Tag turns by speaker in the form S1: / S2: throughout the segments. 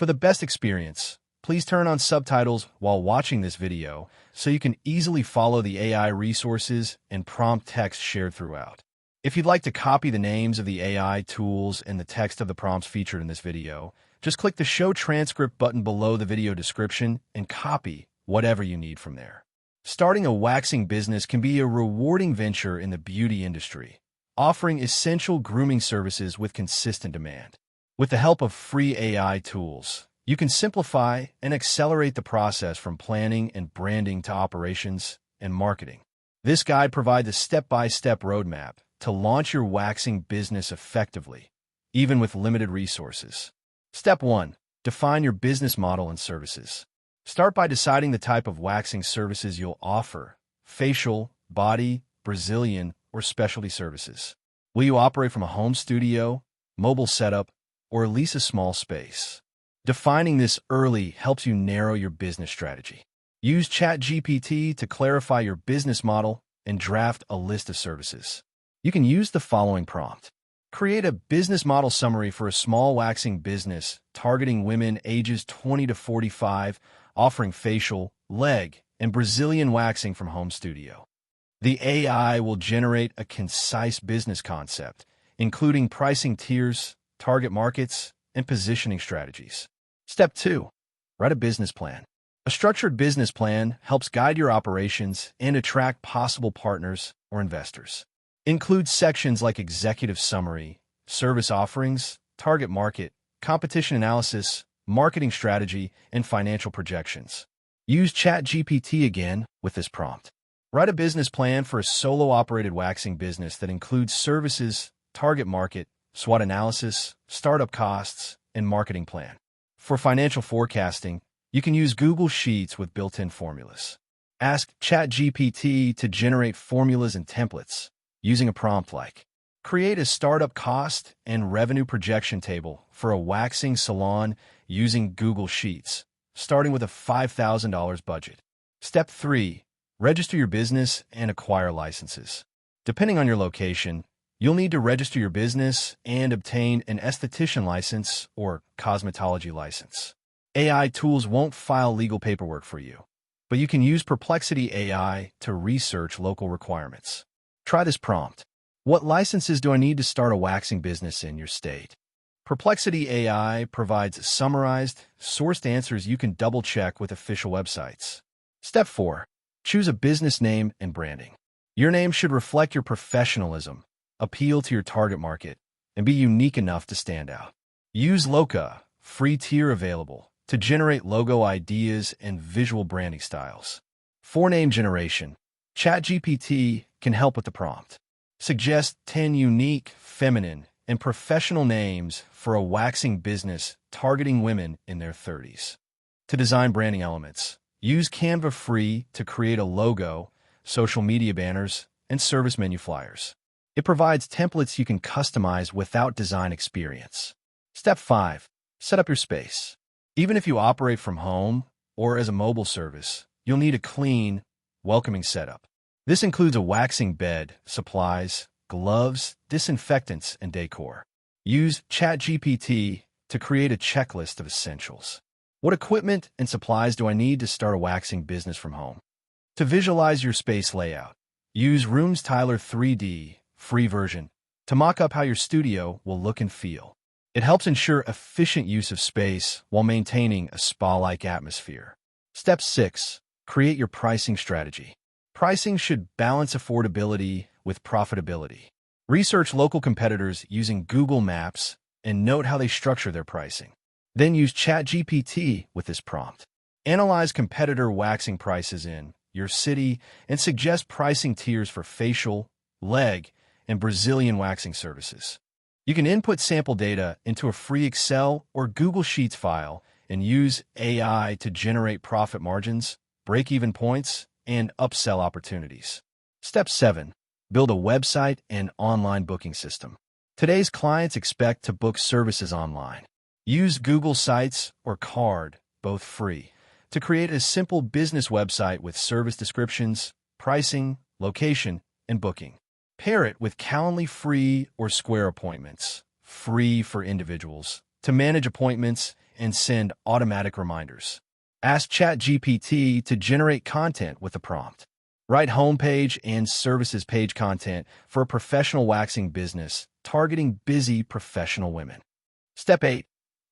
S1: For the best experience, please turn on subtitles while watching this video so you can easily follow the AI resources and prompt text shared throughout. If you'd like to copy the names of the AI tools and the text of the prompts featured in this video, just click the Show Transcript button below the video description and copy whatever you need from there. Starting a waxing business can be a rewarding venture in the beauty industry, offering essential grooming services with consistent demand. With the help of free AI tools, you can simplify and accelerate the process from planning and branding to operations and marketing. This guide provides a step-by-step roadmap to launch your waxing business effectively, even with limited resources. Step 1. Define your business model and services. Start by deciding the type of waxing services you'll offer: facial, body, Brazilian, or specialty services. Will you operate from a home studio, mobile setup, or lease a small space? Defining this early helps you narrow your business strategy. Use ChatGPT to clarify your business model and draft a list of services. You can use the following prompt. Create a business model summary for a small waxing business targeting women ages 20 to 45, offering facial, leg, and Brazilian waxing from home studio. The AI will generate a concise business concept, including pricing tiers, target markets, and positioning strategies. Step 2. Write a business plan. A structured business plan helps guide your operations and attract possible partners or investors. Include sections like executive summary, service offerings, target market, competition analysis, marketing strategy, and financial projections. Use ChatGPT again with this prompt. Write a business plan for a solo-operated waxing business that includes services, target market, SWOT analysis, startup costs, and marketing plan. For financial forecasting, you can use Google Sheets with built-in formulas. Ask ChatGPT to generate formulas and templates using a prompt like, create a startup cost and revenue projection table for a waxing salon using Google Sheets, starting with a $5,000 budget. Step 3. Register your business and acquire licenses. Depending on your location, you'll need to register your business and obtain an esthetician license or cosmetology license. AI tools won't file legal paperwork for you, but you can use Perplexity AI to research local requirements. Try this prompt. What licenses do I need to start a waxing business in your state? Perplexity AI provides summarized, sourced answers you can double-check with official websites. Step 4. Choose a business name and branding. Your name should reflect your professionalism, appeal to your target market, and be unique enough to stand out. Use Loca, free tier available, to generate logo ideas and visual branding styles. For name generation, ChatGPT can help with the prompt. Suggest 10 unique, feminine, and professional names for a waxing business targeting women in their 30s. To design branding elements, use Canva Free to create a logo, social media banners, and service menu flyers. It provides templates you can customize without design experience. Step 5. Set up your space. Even if you operate from home or as a mobile service, you'll need a clean, welcoming setup. This includes a waxing bed, supplies, gloves, disinfectants, and decor. Use ChatGPT to create a checklist of essentials. What equipment and supplies do I need to start a waxing business from home? To visualize your space layout, use Rooms Tyler 3D, free version, to mock up how your studio will look and feel. It helps ensure efficient use of space while maintaining a spa-like atmosphere. Step 6. Create your pricing strategy. Pricing should balance affordability with profitability. Research local competitors using Google Maps and note how they structure their pricing. Then use ChatGPT with this prompt. Analyze competitor waxing prices in your city and suggest pricing tiers for facial, leg, and Brazilian waxing services. You can input sample data into a free Excel or Google Sheets file and use AI to generate profit margins, break-even points, and upsell opportunities. Step 7. Build a website and online booking system. Today's clients expect to book services online. Use Google Sites or Card, both free, to create a simple business website with service descriptions, pricing, location, and booking. Pair it with Calendly free or Square appointments, free for individuals, to manage appointments and send automatic reminders. Ask ChatGPT to generate content with a prompt. Write homepage and services page content for a professional waxing business targeting busy professional women. Step 8.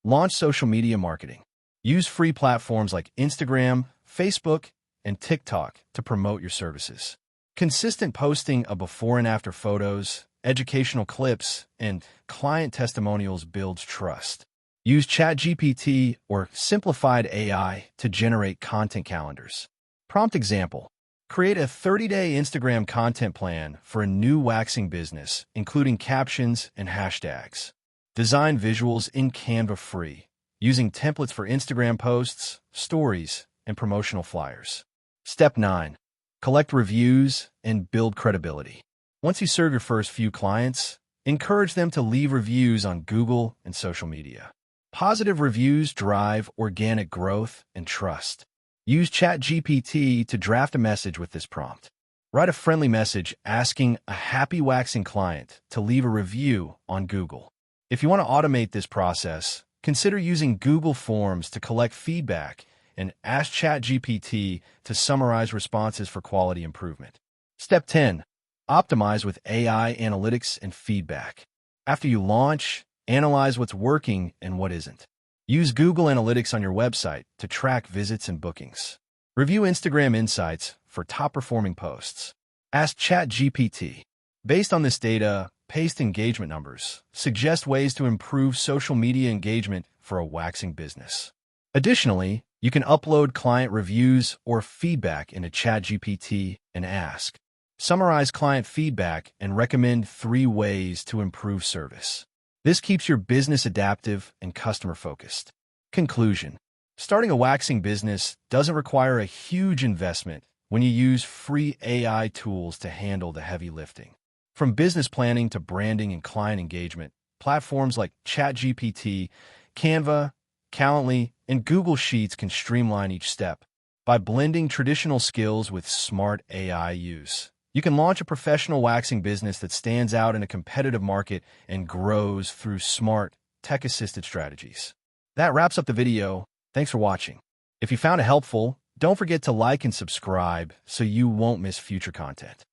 S1: Launch social media marketing. Use free platforms like Instagram, Facebook, and TikTok to promote your services. Consistent posting of before and after photos, educational clips, and client testimonials builds trust. Use ChatGPT or simplified AI to generate content calendars. Prompt example. Create a 30-day Instagram content plan for a new waxing business, including captions and hashtags. Design visuals in Canva free, using templates for Instagram posts, stories, and promotional flyers. Step 9. Collect reviews and build credibility. Once you serve your first few clients, encourage them to leave reviews on Google and social media. Positive reviews drive organic growth and trust. Use ChatGPT to draft a message with this prompt. Write a friendly message asking a happy waxing client to leave a review on Google. If you want to automate this process, consider using Google Forms to collect feedback and ask ChatGPT to summarize responses for quality improvement. Step 10. Optimize with AI analytics and feedback. After you launch, analyze what's working and what isn't. Use Google Analytics on your website to track visits and bookings. Review Instagram Insights for top-performing posts. Ask ChatGPT. Based on this data, paste engagement numbers. Suggest ways to improve social media engagement for a waxing business. Additionally, you can upload client reviews or feedback into ChatGPT and ask. Summarize client feedback and recommend 3 ways to improve service. This keeps your business adaptive and customer-focused. Conclusion. Starting a waxing business doesn't require a huge investment when you use free AI tools to handle the heavy lifting. From business planning to branding and client engagement, platforms like ChatGPT, Canva, Calendly, and Google Sheets can streamline each step. By blending traditional skills with smart AI use, you can launch a professional waxing business that stands out in a competitive market and grows through smart, tech-assisted strategies. That wraps up the video. Thanks for watching. If you found it helpful, don't forget to like and subscribe so you won't miss future content.